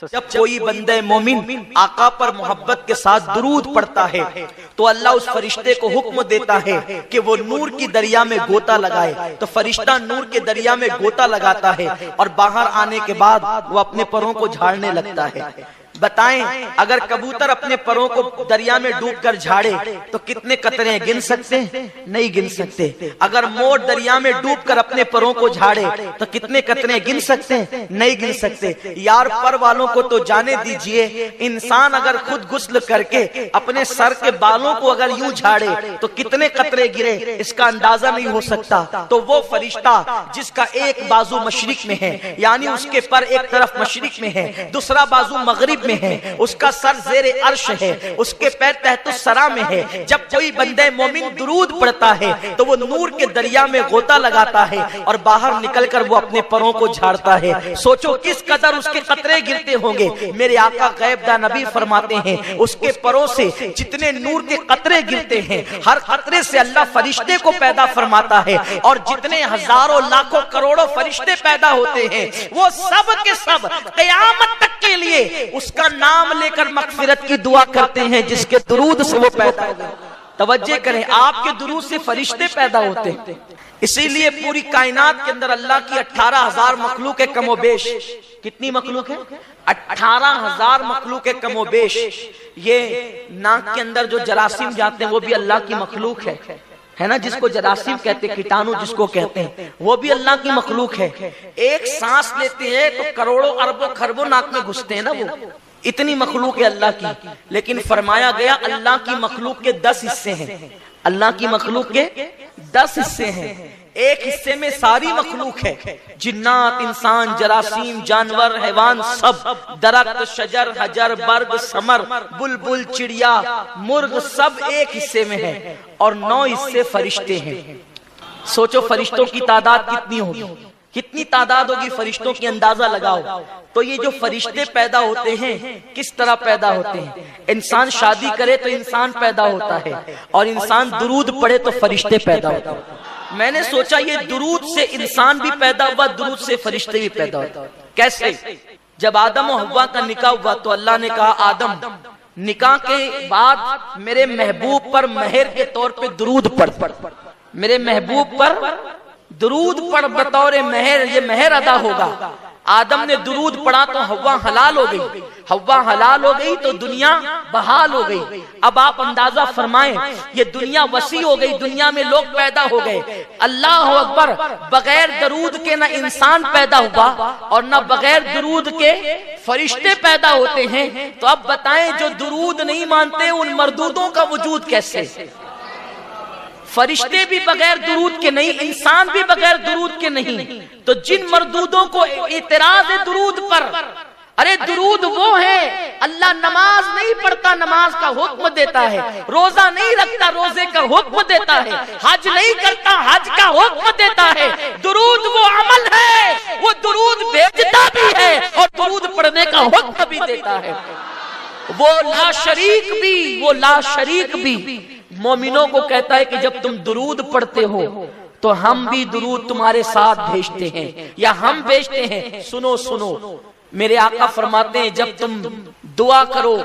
جب کوئی بندہ مومن آقا پر محبت کے ساتھ درود پڑھتا ہے تو اللہ اس فرشتے کو حکم دیتا ہے کہ وہ نور کی دریا میں گوتا لگائے، تو فرشتہ نور کے دریا میں گوتا لگاتا ہے اور باہر آنے کے بعد وہ اپنے پروں کو جھاڑنے لگتا ہے۔ بتائیں اگر کبوتر اپنے پروں کو دریا میں ڈوب کر جھاڑے تو کتنے قطرے گن سکتے ہیں؟ نہیں گن سکتے۔ اگر مور دریا میں ڈوب کر اپنے پروں کو جھاڑے تو کتنے قطرے گن سکتے ہیں؟ نہیں گن سکتے۔ یار پر والوں کو تو جانے دیجئے، انسان اگر خود غسل کر کے اپنے سر کے بالوں کو اگر یوں جھاڑے تو کتنے قطرے گرے اس کا اندازہ نہیں ہو سکتا۔ تو وہ فرشتہ جس کا ایک بازو مشرق میں ہے، یعنی اس کے پر ایک طرف مشرق میں ہے، دوسرا بازو مغرب میں ہے، اس کا سر زیر عرش ہے، اس کے پیر تحت الثری میں ہے، جب کوئی بندہ مومن درود پڑھتا ہے تو وہ نور کے دریا میں غوطہ لگاتا ہے اور باہر نکل کر وہ اپنے پروں کو جھاڑتا ہے۔ سوچو کس قدر اس کے قطرے گرتے ہوں گے۔ میرے آقا غیب دا نبی فرماتے ہیں اس کے پروں سے جتنے نور کے قطرے گرتے ہیں، ہر قطرے سے اللہ فرشتے کو پیدا فرماتا ہے، اور جتنے ہزاروں لاکھوں کروڑوں فرشتے پیدا ہوتے ہیں وہ سب کے سب قیامت تک کے لیے اس کا نام لے کر مغفرت کی دعا کرتے ہیں جس کے درود سے وہ پیدا ہوتے ہیں۔ توجہ کریں، آپ کے درود سے فرشتے پیدا ہوتے ہیں۔ اسی لیے پوری کائنات کے اندر اللہ کی 18,000 مخلوق ہے کم و بیش۔ کتنی مخلوق ہے؟ 18,000 مخلوق ہے کم و بیش۔ یہ ناک کے اندر جو جراثیم جاتے ہیں وہ بھی اللہ کی مخلوق ہے نا، جس کو جراثیم کہتے ہیں، کیٹانو جس کو کہتے ہیں، وہ بھی اللہ کی مخلوق ہے۔ ایک سانس لیتے ہیں تو کروڑوں اربوں خربوں ناک میں گھستے ہیں نا، وہ اتنی مخلوق ہے اللہ کی۔ لیکن فرمایا گیا اللہ کی مخلوق کے 10 حصے ہیں، اللہ کی مخلوق کے 10 حصے ہیں، ایک حصے میں ساری مخلوق ہے، جنات، انسان، جراثیم، جانور، حیوان، سب، درخت، شجر، حجر، برگ، ثمر، بلبل، چڑیا، مرغ، سب ایک حصے میں ہے، اور 9 حصے فرشتے ہیں۔ سوچو فرشتوں کی تعداد کتنی ہوگی، کتنی تعداد ہوگی فرشتوں کی، اندازہ لگاؤ۔ تو یہ جو فرشتے پیدا ہوتے ہیں کس طرح پیدا ہوتے ہیں؟ انسان شادی کرے تو انسان پیدا ہوتا ہے، اور انسان درود پڑھے تو فرشتے پیدا ہوتے ہیں۔ میں نے سوچا یہ درود سے انسان بھی پیدا ہوا، درود سے فرشتے بھی پیدا ہوتے ہیں۔ کیسے؟ جب آدم و حوا کا نکاح ہوا تو اللہ نے کہا آدم نکاح کے بعد میرے محبوب پر مہر کے طور پہ درود پڑھ، میرے محبوب پر درود پڑھ بطور مہر، یہ مہر ادا ہوگا۔ آدم نے درود پڑھا تو حوا حلال ہو گئی، حوا حلال ہو گئی تو دنیا بحال ہو گئی۔ اب آپ اندازہ فرمائیں یہ دنیا وسیع ہو گئی، دنیا میں لوگ پیدا ہو گئے۔ اللہ اکبر، بغیر درود کے نہ انسان پیدا ہوا اور نہ بغیر درود کے فرشتے پیدا ہوتے ہیں۔ تو اب بتائیں جو درود نہیں مانتے ان مردودوں کا وجود کیسے؟ فرشتے بھی بغیر درود کے نہیں، انسان بھی بغیر درود کے نہیں۔ تو جن مردودوں کو اعتراض ہے درود پر، ارے درود وہ ہے، اللہ نماز نہیں پڑھتا نماز کا حکم دیتا ہے، روزہ نہیں رکھتا روزے کا حکم دیتا ہے، حج نہیں کرتا حج کا حکم دیتا ہے۔ درود وہ عمل ہے، وہ درود بھیجتا بھی ہے اور درود پڑھنے کا حکم بھی دیتا ہے۔ وہ لا شریک بھی، وہ لا شریک بھی مومنوں کو کہتا ہے کہ جب تم درود پڑھتے ہو تو ہم بھی درود تمہارے ساتھ بھیجتے ہیں، یا ہم بھیجتے ہیں۔ سنو سنو، میرے آقا فرماتے ہیں جب تم دعا کرو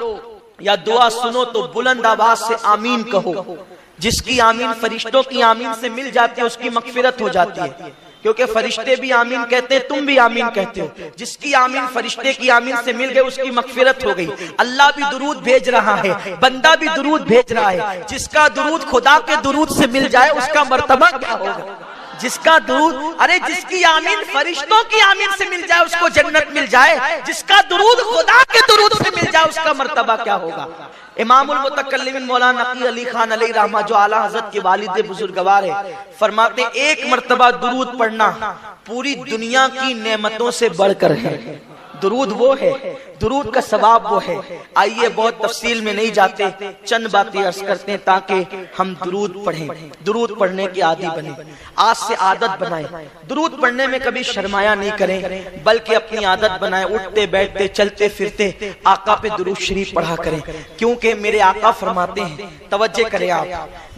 یا دعا سنو تو بلند آواز سے آمین کہو۔ جس کی آمین فرشتوں کی آمین سے مل جاتی ہے اس کی مغفرت ہو جاتی ہے، کیونکہ فرشتے بھی آمین کہتے ہیں، تم بھی آمین کہتے ہو۔ جس کی آمین فرشتے کی آمین سے مل گئے اس کی مغفرت ہو گئی۔ اللہ بھی درود بھیج رہا ہے، بندہ بھی درود بھیج رہا ہے۔ جس کا درود خدا کے درود سے مل جائے اس کا مرتبہ کیا ہوگا؟ جس کا درود، ارے جس کی آمین فرشتوں کی آمین سے مل جائے اس کو جنت مل جائے، جس کا درود خدا کے درود سے مل جائے اس کا مرتبہ کیا ہوگا؟ امام المتکلمین مولانا نقی علی خان علیہ رحمہ جو اعلیٰ حضرت کے والد بزرگوار ہے، فرماتے ایک مرتبہ درود پڑھنا پوری دنیا کی نعمتوں سے بڑھ کر ہے۔ درود وہ ہے، درود کا ثواب وہ ہے۔ آئیے بہت تفصیل میں نہیں جاتے، چند باتیں عرض کرتے ہیں تاکہ ہم درود پڑھیں، درود پڑھنے کے عادی بنیں، آج سے عادت بنائیں۔ درود پڑھنے میں کبھی شرمایا نہیں کریں بلکہ اپنی عادت بنائیں، اٹھتے بیٹھتے چلتے پھرتے آقا پہ درود شریف پڑھا کریں، کیونکہ میرے آقا فرماتے ہیں، توجہ کریں آپ،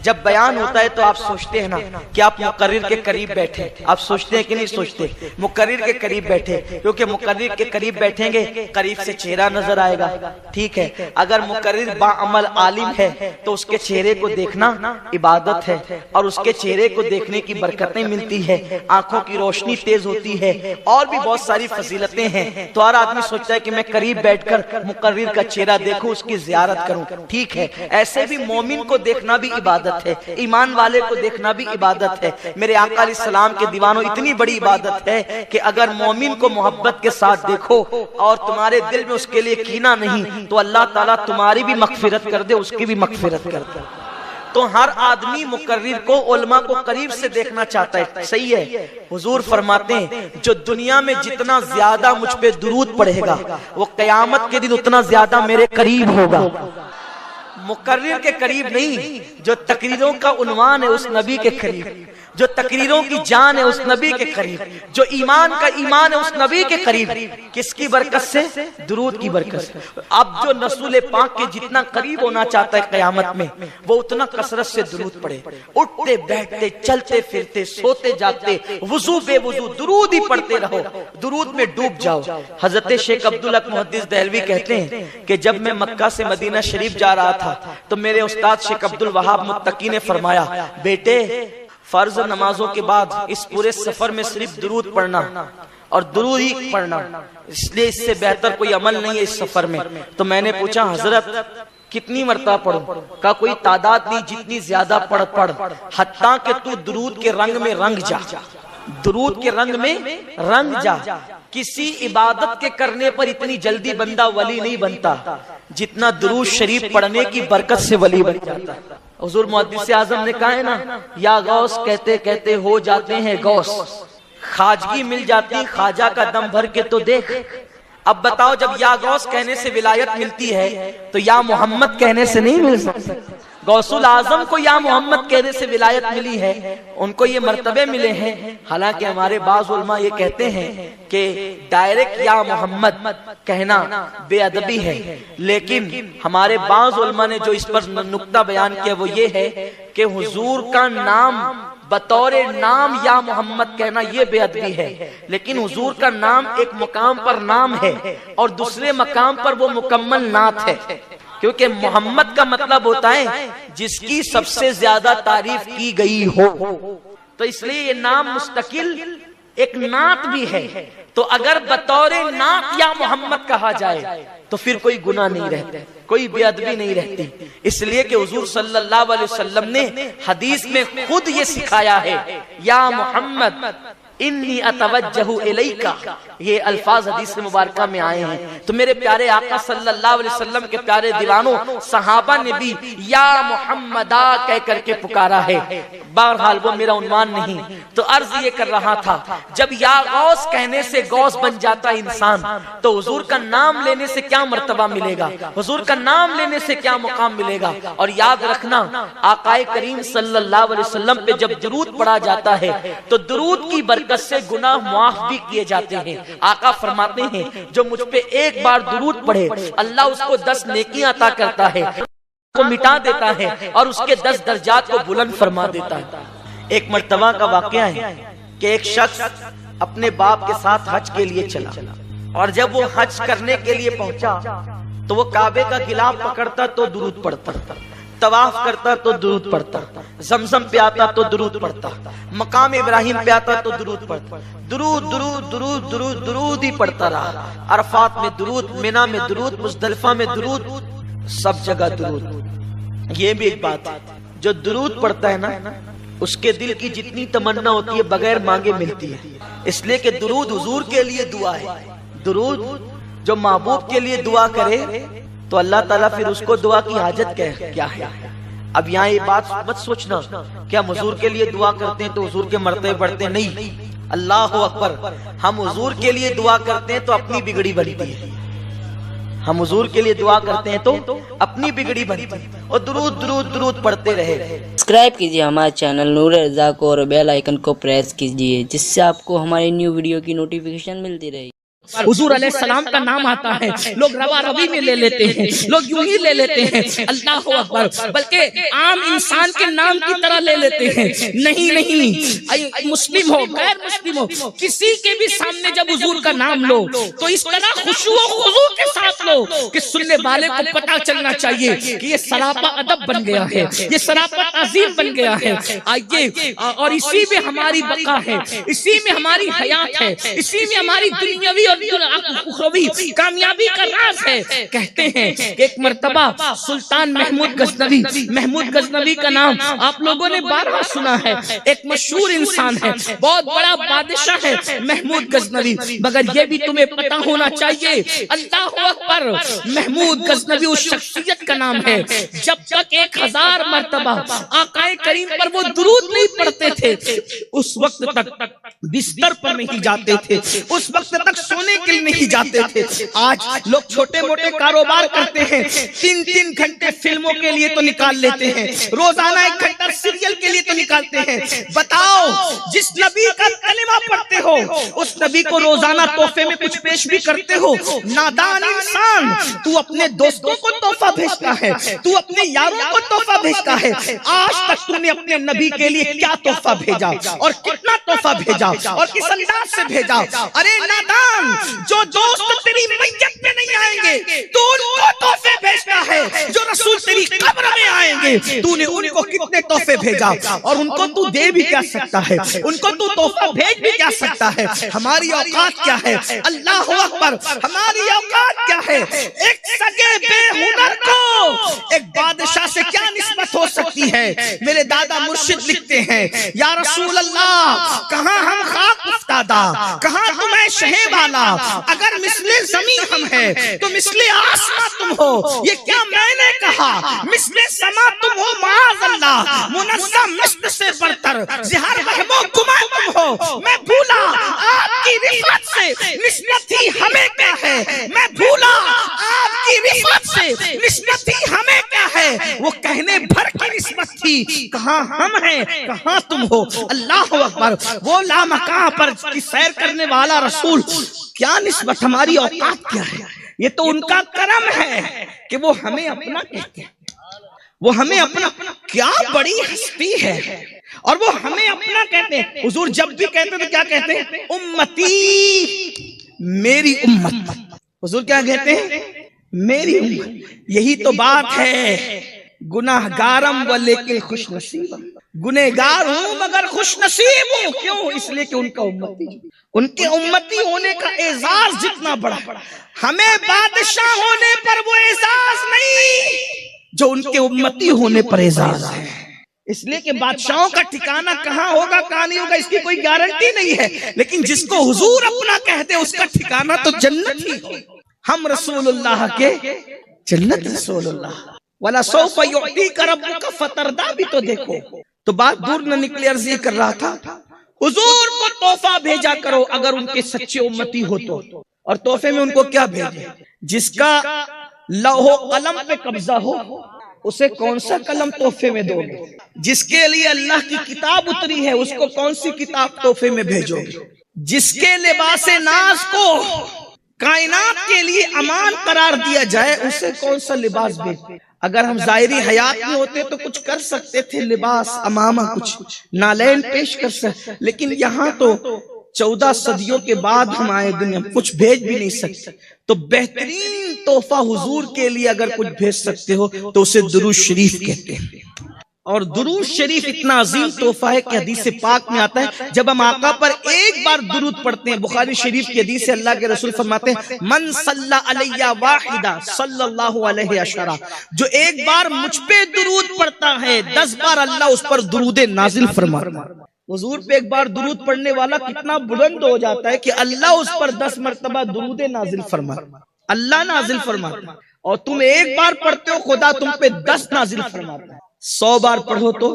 جب بیان ہوتا ہے تو آپ سوچتے ہیں نا کہ آپ مقرر کے قریب بیٹھے، آپ سوچتے ہیں کہ نہیں سوچتے؟ مقرر کے قریب بیٹھے، کیونکہ مقرر کے قریب قریب بیٹھیں گے قریب سے چہرہ نظر آئے گا، ٹھیک ہے۔ اگر مقرر باعمل عالم ہے تو اس کے چہرے کو دیکھنا عبادت ہے، اور اس کے چہرے کو دیکھنے کی برکتیں ملتی ہے، آنکھوں کی روشنی تیز ہوتی ہے، اور بھی بہت ساری فضیلتیں ہیں۔ تو ہر آدمی سوچتا ہے کہ میں قریب بیٹھ کر مقرر کا چہرہ دیکھوں، اس کی زیارت کروں، ٹھیک ہے۔ ایسے بھی مومن کو دیکھنا بھی عبادت ہے، ایمان والے کو دیکھنا بھی عبادت ہے۔ میرے آقا علیہ السلام کے دیوانوں اتنی بڑی عبادت ہے کہ اگر مومن کو محبت کے ساتھ دیکھو اور تمہارے دل میں اس کے لیے کینہ نہیں تو اللہ تعالیٰ تمہاری بھی مغفرت کر دے، اس کی بھی مغفرت کر دے۔ تو ہر آدمی مقرر کو، علماء کو قریب سے دیکھنا چاہتا ہے، صحیح ہے۔ حضور فرماتے ہیں جو دنیا میں جتنا زیادہ مجھ پہ درود پڑھے گا وہ قیامت کے دن اتنا زیادہ میرے قریب ہوگا۔ مقرر کے قریب نہیں، جو تقریروں کا عنوان ہے اس نبی کے قریب، جو تقریروں کی جان ہے اس نبی کے قریب، جو ایمان کا ایمان ہے اس نبی کے قریب۔ کس کی برکت سے؟ درود کی برکت سے۔ اب جو رسول پاک کے جتنا قریب ہونا چاہتا ہے قیامت میں وہ اتنا کثرت سے درود پڑھے، اٹھتے بیٹھتے چلتے پھرتے سوتے جاگتے وضو بے وضو درود ہی پڑھتے رہو، درود میں ڈوب جاؤ۔ حضرت شیخ عبدالحق محدث دہلوی کہتے ہیں کہ جب میں مکہ سے مدینہ شریف جا رہا تھا تو میرے استاد شیخ عبدالوہاب متقی نے فرمایا، بیٹے فرض نمازوں کے بعد اس پورے سفر میں صرف درود پڑھنا اور درود ہی پڑھنا، اس لیے اس سے بہتر کوئی عمل نہیں ہے اس سفر میں۔ تو میں نے پوچھا حضرت کتنی مرتبہ پڑھوں؟ کہا کوئی تعداد نہیں، جتنی زیادہ پڑھ، حتیٰ کہ تو درود کے رنگ میں رنگ جا، درود کے رنگ میں رنگ جا۔ کسی عبادت کے کرنے پر اتنی جلدی بندہ ولی نہیں بنتا جتنا درود شریف پڑھنے کی برکت سے ولی بن جاتا ہے۔ حضور محدث اعظم نے کہا ہے نا، یا غوث کہتے کہتے ہو جاتے ہیں غوث، خواجگی مل جاتی خواجہ کا دم بھر کے تو دیکھ۔ اب بتاؤ جب یا غوث کہنے سے ولایت ملتی ہے تو یا محمد کہنے سے نہیں مل سکتی۔ غوث العظم کو یا محمد کہنے سے ولایت ملی ہے، ان کو یہ مرتبے ملے ہیں۔ حالانکہ ہمارے بعض علماء یہ کہتے ہیں کہ ڈائریکٹ یا محمد کہنا بے ادبی ہے، لیکن ہمارے بعض علماء نے جو اس پر نقطہ بیان کیا وہ یہ ہے کہ حضور کا نام بطور نام یا محمد کہنا یہ بے ادبی ہے، لیکن حضور کا نام ایک مقام پر نام ہے اور دوسرے مقام پر وہ مکمل نعت ہے، کیونکہ محمد کا مطلب ہوتا ہے جس کی سب سے زیادہ تعریف کی گئی ہو، تو اس لیے یہ نام مستقل ایک نعت بھی ہے۔ تو اگر بطور نعت یا محمد کہا جائے تو پھر کوئی گناہ نہیں رہتا، کوئی بے ادبی نہیں رہتی، اس لیے کہ حضور صلی اللہ علیہ وسلم نے حدیث میں خود یہ سکھایا ہے، یا محمد انی اتوجہ الیکا، یہ الفاظ حدیث مبارکہ میں آئے ہیں۔ تو میرے پیارے آقا صلی اللہ علیہ وسلم کے پیارے دیوانوں، صحابہ نے بھی یا محمدہ کہہ کر کے پکارا ہے۔ بہرحال وہ میرا عنوان نہیں، تو عرض یہ کر رہا تھا جب یا غوث کہنے سے غوث بن جاتا انسان تو حضور کا نام لینے سے کیا مرتبہ ملے گا، حضور کا نام لینے سے کیا مقام ملے گا۔ اور یاد رکھنا آقا کریم صلی اللہ علیہ وسلم پہ جب درود پڑھا جاتا ہے تو درود کی برکت سے گناہ معاف بھی کیے جاتے ہیں۔ آقا فرماتے ہیں جو مجھ پہ ایک بار درود پڑھے اللہ اس کو 10 نیکیاں عطا کرتا ہے، کو مٹا دیتا ہے اور اس کے 10 درجات کو بلند فرما دیتا ہے۔ ایک مرتبہ کا واقعہ ہے کہ ایک شخص اپنے باپ کے ساتھ حج کے لیے چلا، اور جب وہ حج کرنے کے لیے پہنچا تو وہ کعبے کا غلاف پکڑتا تو درود پڑھتا، طواف کرتا تو درود پڑھتا، زمزم پہ آتا تو درود پڑھتا، مقام ابراہیم پہ آتا تو درود پڑھتا، درود درود درود درود درود ہی پڑھتا رہا۔ عرفات میں درود، منی میں درود، مزدلفہ میں درود، سب جگہ درود۔ یہ بھی ایک بات ہے، جو درود پڑھتا ہے نا اس کے دل کی جتنی تمنا ہوتی ہے بغیر مانگے ملتی ہے، اس لیے کہ درود حضور کے لیے دعا ہے۔ درود جو محبوب کے لیے دعا کرے تو اللہ تعالیٰ پھر اس کو دعا کی حاجت کیا ہے۔ اب یہاں یہ بات مت سوچنا کہ ہم حضور کے لیے دعا کرتے ہیں تو حضور کے مرتبے بڑھتے نہیں، اللہ اکبر۔ ہم حضور کے لیے دعا کرتے ہیں تو اپنی بگڑی بنتی ہے، ہم حضور کے لیے دعا کرتے ہیں تو اپنی بگڑی بنتی ہے، اور درود درود درود پڑھتے رہے۔ سبسکرائب کیجیے ہمارے چینل نور رضا کو اور بیل آئیکن کو پریس کیجیے، جس سے آپ کو ہماری نیو ویڈیو کی نوٹیفیکیشن ملتی رہے۔ حضور علیہ السلام کا نام آتا ہے لوگ روا روی میں لے لیتے ہیں، لوگ یوں ہی لے لیتے ہیں اللہ اکبر، بلکہ عام انسان کے نام کی طرح لے لیتے ہیں۔ نہیں نہیں، مسلم ہو غیر مسلم ہو کسی کے بھی سامنے جب حضور کا نام لو تو اس طرح خشوع و خضوع کے ساتھ لو کہ سننے والے کو پتہ چلنا چاہیے کہ یہ سراپا ادب بن گیا ہے، یہ سراپا تعظیم بن گیا ہے۔ آئیے، اور اسی میں ہماری بقا ہے، اسی میں ہماری حیات ہے، اسی میں ہماری دنیاوی اور اخروی کامیابی کا راز ہے۔ کہتے ہیں کہ ایک مرتبہ سلطان محمود غزنوی کا نام آپ لوگوں نے بارہا سنا ہے، ایک مشہور انسان ہے، بہت بڑا بادشاہ ہے محمود غزنوی، مگر یہ بھی تمہیں پتا ہونا چاہیے اللہ اکبر، محمود غزنوی اس شخصیت کا نام ہے جب تک 1000 مرتبہ آقا کریم پر وہ درود نہیں پڑھتے تھے اس وقت تک بستر پر نہیں جاتے تھے، اس وقت تک سونے کے لیے نہیں جاتے تھے۔ آج لوگ چھوٹے موٹے کاروبار کرتے ہیں، 3 گھنٹے فلموں کے لیے تو نکال لیتے ہیں، روزانہ 1 گھنٹہ سیریل کے لیے تو نکالتے ہیں۔ بتاؤ، جس نبی کا کلمہ پڑھتے ہو اس نبی کو روزانہ تحفے میں کچھ پیش بھی کرتے ہو؟ نادان انسان، تو اپنے دوستوں کو تحفہ بھیجتا ہے، تو اپنے یاروں کو تحفہ بھیجتا ہے، آج تک تم نے اپنے نبی کے لیے کیا تحفہ بھیجا اور کتنا تحفہ بھیجا اور کس انداز سے بھیجا؟ ارے نادان، جو دوست تیری میت میں نہیں آئیں گے تو ان کو تحفے بھیجتا ہے، جو رسول تیری قبر میں آئیں گے تو نے ان کو کتنے تحفے بھیجا، اور ان کو تو دے بھی کیا سکتا ہے، ان کو تو تحفہ بھیج بھی کیا سکتا ہے؟ ہماری اوقات کیا ہے؟ اللہ اکبر، ہماری اوقات کیا ہے؟ ایک سگے بے ہنر کو ایک بادشاہ سے کیا نسبت ہو سکتی ہے؟ میرے دادا مرشد لکھتے ہیں، یا رسول اللہ، کہاں ہم خاک افتادہ، کہاں تمہیں شہ بالا، اگر مثل زمین ہم ہے تو مثل آسمان تم ہو۔ یہ کیا میں نے کہا؟ مثل سما تم ہو معاذ اللہ، منزہ مثل سے برتر، زہر وہم و گماں تم ہو۔ میں بھولا آپ کی رفعت سے نسبت ہی ہمیں کیا ہے، میں بھولا آپ کی رفعت سے نسبت ہی ہمیں کیا ہے، وہ کہنے بھر کی نسبت تھی، کہاں ہم ہیں کہاں تم ہو۔ اللہ اکبر، وہ لامکاں پر سیر کرنے والا رسول، کیا نسبت، ہماری اوقات کیا ہے؟ یہ تو ان کا کرم ہے کہ وہ ہمیں اپنا کہتے ہیں، وہ ہمیں اپنا، کیا بڑی ہستی ہے، اور وہ ہمیں اپنا کہتے ہیں۔ حضور جب بھی کہتے تو کیا کہتے ہیں؟ امتی، میری امت۔ حضور کیا کہتے ہیں؟ میری امت۔ یہی تو بات ہے، گناہ گارم و لیکن خوش نصیب، گنہگار ہوں مگر خوش نصیب ہوں۔ کیوں؟ اس لیے کہ ان کا امتی، ان کے امتی ہونے کا اعزاز جتنا بڑا، ہمیں بادشاہ ہونے پر وہ اعزاز نہیں جو ان کے امتی ہونے پر اعزاز ہے۔ اس لیے کہ بادشاہوں کا ٹھکانہ کہاں ہوگا کہاں نہیں ہوگا اس کی کوئی گارنٹی نہیں ہے، لیکن جس کو حضور اپنا کہتے اس کا ٹھکانہ تو جنت ہی ہے۔ ہم رسول اللہ کے، جنت رسول اللہ، وَلَسَوْفَ يُعْطِيكَ رَبُّكَ فَتَرْضَىٰ بھی تو دیکھو۔ تو بات دور نہ نکلی، عرض یہ کر رہا تھا حضور کو تحفہ بھیجا کرو اگر ان کے سچے امتی ہو تو، اور تحفے میں ان کو کیا بھیجے؟ جس کا لوح و قلم پہ قبضہ ہو اسے کون سا قلم تحفے میں دو گے؟ جس کے لیے اللہ کی کتاب اتری ہے اس کو کون سی کتاب تحفے میں بھیجو گے؟ جس کے لباس ناز کو کائنات کے لیے امان قرار دیا جائے اسے کون سا لباس بھیجے؟ اگر ہم ظاہری حیات میں ہوتے تو کچھ کر سکتے تھے، لباس، امامہ، کچھ نالین پیش کر سکتے، لیکن یہاں تو 14 صدیوں کے بعد ہم آئے دنیا میں، کچھ بھیج بھی نہیں سکتے۔ تو بہترین تحفہ حضور کے لیے اگر کچھ بھیج سکتے ہو تو اسے درود شریف کہتے ہیں، اور درود شریف اتنا عظیم تحفہ ہے کہ حدیث پاک میں آتا ہے جب ہم آقا پر ایک بار درود پڑھتے ہیں، بخاری شریف کی حدیث ہے، اللہ کے رسول فرماتے ہیں من صلی علیہ واحدہ صلی اللہ علیہ عشرہ، جو ایک بار مجھ پہ درود پڑھتا ہے 10 بار اللہ اس پر درود نازل فرماتا ہے۔ حضور پہ ایک بار درود پڑھنے والا کتنا بلند ہو جاتا ہے کہ اللہ اس پر 10 مرتبہ درود نازل فرماتا، اللہ نازل فرماتا، اور تم ایک بار پڑھتے ہو خدا تم پہ 10 نازل فرماتا ہے۔ 100 بار پڑھو تو،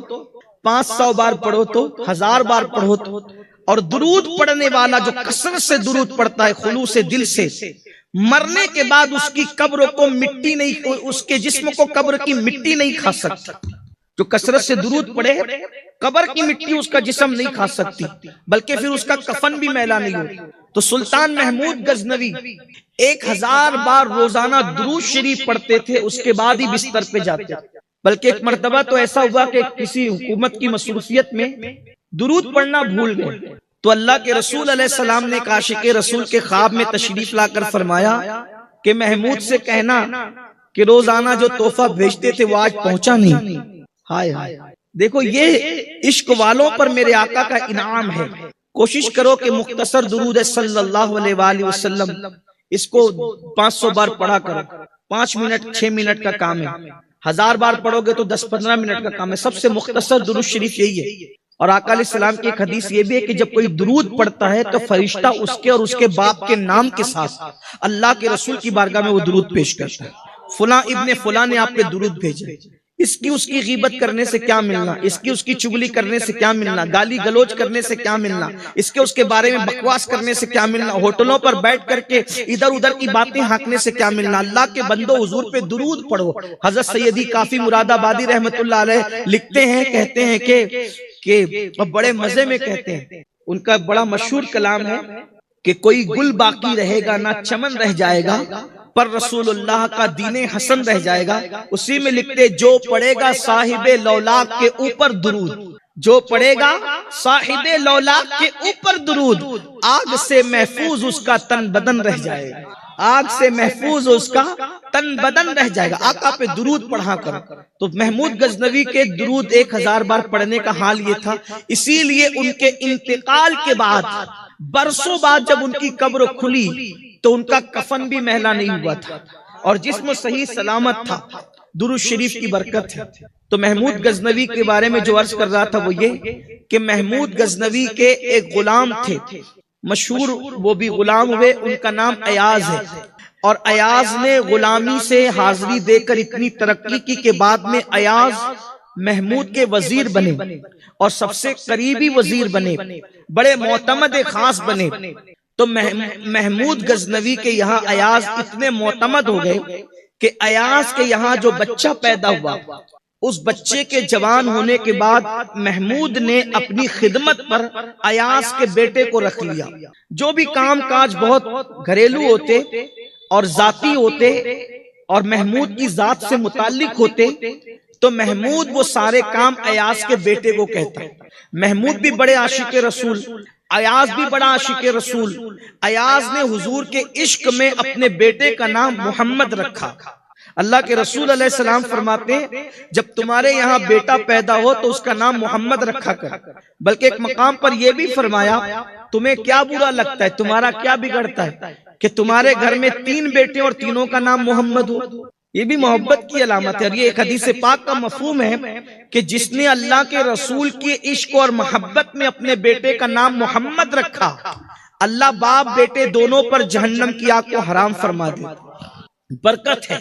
500 بار پڑھو تو، 1000 بار پڑھو تو، اور درود پڑھنے والا جو کثرت سے درود پڑھتا ہے خلوص دل سے، مرنے کے بعد اس کی قبر کو مٹی نہیں، اس کے جسم کو قبر کی مٹی نہیں کھا سکتی۔ جو کثرت سے درود پڑھے قبر کی مٹی اس کا جسم نہیں کھا سکتی، بلکہ پھر اس کا کفن بھی میلا نہیں ہوتا۔ تو سلطان محمود غزنوی 1000 بار روزانہ درود شریف پڑھتے تھے، اس کے بعد ہی بستر پہ جاتے، بلکہ ایک مرتبہ تو ایسا ہوا کہ کسی حکومت کی مصروفیت میں درود پڑھنا بھول گئے، تو اللہ کے رسول علیہ السلام نے عاشق رسول کے خواب میں تشریف لا کر فرمایا کہ محمود سے کہنا کہ روزانہ جو تحفہ بھیجتے تھے وہ آج پہنچا نہیں۔ ہائے ہائے، دیکھو یہ عشق والوں پر میرے آقا کا انعام ہے۔ کوشش کرو کہ مختصر درود صلی اللہ علیہ وآلہ وسلم اس کو 500 بار پڑھا کرو، 5 منٹ 6 منٹ کا کام ہے، 1000 بار پڑھو گے تو 10-15 منٹ کا کام ہے۔ سب سے مختصر درود شریف یہی ہے، اور آقا علیہ السلام کی ایک حدیث یہ بھی ہے کہ جب کوئی درود پڑھتا ہے تو فرشتہ اس کے اور اس کے باپ کے نام کے ساتھ اللہ کے رسول کی بارگاہ میں وہ درود پیش کرتا ہے، فلاں ابن فلاں نے آپ پہ درود بھیجا۔ اس کی اس کی غیبت کرنے سے کیا ملنا، اس کی اس کی چگلی کرنے سے کیا ملنا، گالی گلوچ کرنے سے کیا ملنا، اس کے بارے میں بکواس کرنے سے کیا ملنا، ہوٹلوں پر بیٹھ کر کے ادھر ادھر کی باتیں ہانکنے سے کیا ملنا۔ اللہ کے بندو حضور پہ درود پڑھو۔ حضرت سیدی کافی مراد آبادی رحمت اللہ علیہ لکھتے ہیں، کہتے ہیں کہ بڑے مزے میں کہتے ہیں، ان کا بڑا مشہور کلام ہے کہ کوئی گل باقی رہے گا نہ چمن رہ جائے گا، پر رسول اللہ کا دین حسن رہ جائے گا۔ اسی میں لکھتے جو پڑھے گا صاحب لولاک کے اوپر درود، جو پڑھے گا صاحب لولاک کے اوپر درود، آگ سے محفوظ اس کا تن بدن رہ جائے گا، آگ سے محفوظ اس کا تن بدن رہ جائے گا۔ آقا پہ درود پڑھا کرو۔ تو محمود غزنوی کے درود 1000 بار پڑھنے کا حال یہ تھا، اسی لیے ان کے انتقال کے بعد برسوں بعد جب ان کی قبر کھلی تو ان کا کفن بھی میلا نہیں ہوا تھا اور جسم صحیح سلامت تھا، درود شریف کی برکت ہے۔ تو محمود غزنوی کے بارے میں جو عرض کر رہا تھا وہ یہ کہ محمود غزنوی کے ایک غلام تھے، مشہور وہ بھی غلام ہوئے، ان کا نام ایاز ہے، اور ایاز نے غلامی سے حاضری دے کر اتنی ترقی کی کہ بعد میں ایاز محمود کے وزیر بنے اور سب سے قریبی وزیر بنے، بڑے معتمد خاص بنے۔ تو محمود غزنوی کے یہاں ایاز اتنے معتمد ہو گئے کہ ایاز کے یہاں جو بچہ پیدا ہوا، اس بچے کے جوان ہونے کے بعد محمود نے اپنی خدمت پر ایاز کے بیٹے کو رکھ لیا۔ جو بھی کام کاج بہت گھریلو ہوتے اور ذاتی ہوتے اور محمود کی ذات سے متعلق ہوتے تو محمود وہ سارے کام ایاز کے بیٹے کو کہتا۔ محمود بھی بڑے عاشق رسول، ایاز بھی بڑا عاشق رسول۔ ایاز نے حضور کے عشق میں اپنے بیٹے کا نام محمد رکھا۔ اللہ کے رسول علیہ السلام فرماتے ہیں جب تمہارے یہاں بیٹا پیدا ہو تو اس کا نام محمد رکھا کر، بلکہ ایک مقام پر یہ بھی فرمایا تمہیں کیا برا لگتا ہے، تمہارا کیا بگڑتا ہے کہ تمہارے گھر میں 3 بیٹے اور تینوں کا نام محمد ہو۔ یہ بھی محبت کی علامت ہے، اور یہ ایک حدیث پاک کا مفہوم ہے کہ جس نے اللہ کے رسول کے عشق اور محبت میں اپنے بیٹے کا نام محمد رکھا، اللہ باپ بیٹے دونوں پر جہنم کی آگ کو حرام فرما دے۔ برکت ہے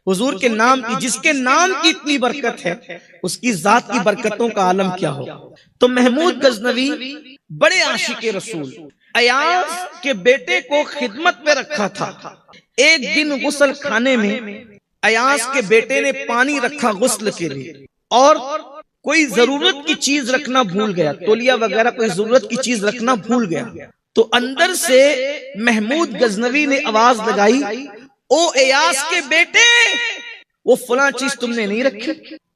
حضور کے نام کی، جس کے نام کی اتنی برکت ہے اس کی ذات کی برکتوں کا عالم کیا ہو۔ تو محمود غزنوی بڑے عاشق رسول، ایاز کے بیٹے کو خدمت میں رکھا تھا۔ ایک دن غسل خانے میں ایاز کے بیٹے نے پانی رکھا غسل کے لیے، اور کوئی ضرورت کی چیز رکھنا بھول گیا، تولیہ وغیرہ کوئی ضرورت کی چیز رکھنا بھول گیا۔ تو اندر سے محمود غزنوی نے آواز لگائی، او ایاز کے بیٹے، وہ فلاں چیز تم نے نہیں رکھی۔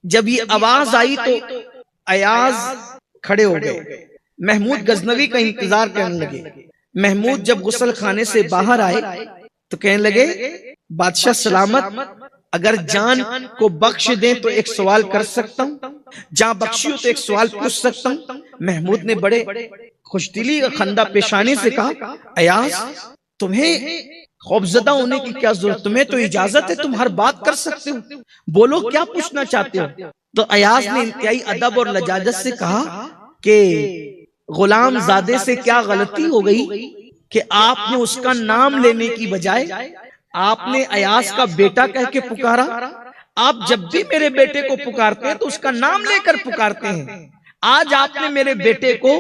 جب یہ آواز آئی تو ایاز کھڑے ہو گئے، محمود غزنوی کا انتظار کرنے لگے۔ محمود جب غسل خانے سے باہر آئے تو کہنے لگے بادشاہ سلامت، اگر جان کو بخش دیں تو ایک سوال کر سکتا ہوں، جان بخشی ہو تو ایک سوال پوچھ سکتا ہوں۔ محمود نے بڑے خوشدلی خندہ پیشانی سے کہا، ایاز تمہیں خوفزدہ ہونے کی کیا ضرورت، تمہیں تو اجازت ہے، تم ہر بات کر سکتے ہو، بولو کیا پوچھنا چاہتے ہو۔ تو ایاز نے انتہائی ادب اور لجاجت سے کہا کہ غلام زادے سے کیا غلطی ہو گئی کہ آپ نے اس کا نام لینے کی بجائے آپ نے ایاز کا بیٹا کہہ کے پکارا۔ آپ جب بھی میرے بیٹے کو پکارتے ہیں تو اس کا نام لے کر پکارتے ہیں، آج آپ نے میرے بیٹے کو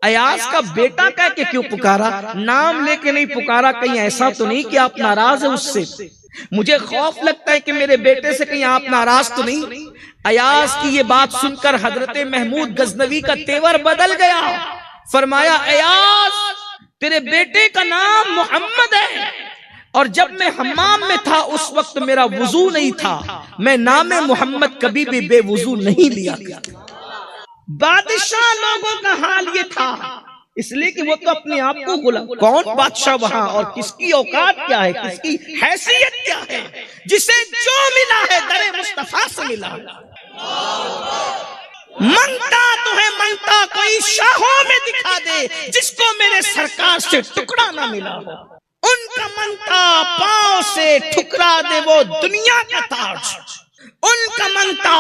ایاز کا بیٹا کہہ کے کیوں پکارا، نام لے کے نہیں پکارا؟ کہیں ایسا تو نہیں کہ آپ ناراض ہیں اس سے؟ مجھے خوف لگتا ہے کہ میرے بیٹے سے کہیں آپ ناراض تو نہیں۔ ایاز کی یہ بات سن کر حضرت محمود غزنوی کا تیور بدل گیا، فرمایا ایاز تیرے بیٹے کا نام محمد ہے، اور جب میں حمام میں تھا اس وقت میرا وضو نہیں تھا، میں نام محمد کبھی بھی بے وضو نہیں لیا کرتا۔ بادشاہ لوگوں کا حال یہ تھا، اس لیے کہ وہ تو اپنے آپ کو غلام، کون بادشاہ وہاں اور کس کی اوقات کیا ہے، کس کی حیثیت کیا ہے، جسے جو ملا ہے در مصطفیٰ سے ملا۔ منگتا تمہیں منگتا کوئی شاہوں میں دکھا دے، جس کو میرے سرکار سے ٹکڑا نہ ملا ہو۔ ان کا منگتا پاؤں سے ٹھکرا دے وہ دنیا کا تاج، ان کا منگتا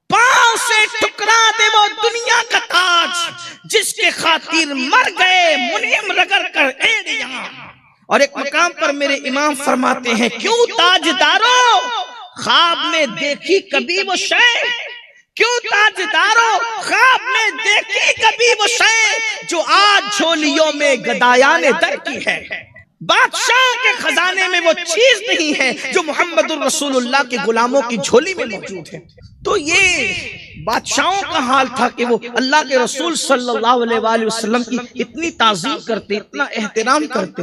پاؤں سے ٹکرا دے وہ دنیا کا تاج، جس کے خاطر مر گئے منعم رگڑ کر ایڑیاں۔ اور ایک مقام پر میرے امام فرماتے ہیں، کیوں تاجدارو خواب میں دیکھی کبھی وہ شے، کیوں تاجدارو خواب میں دیکھی کبھی وہ شے، جو آج جھولیوں میں گدایان در کی ہے۔ بادشاہ کے خزانے میں وہ چیز نہیں ہے جو محمد الرسول اللہ کے غلاموں کی جھولی میں موجود ہے۔ تو یہ بادشاہوں کا حال تھا کہ وہ اللہ کے رسول صلی اللہ علیہ وآلہ وسلم کی اتنی تعظیم کرتے، اتنا احترام کرتے۔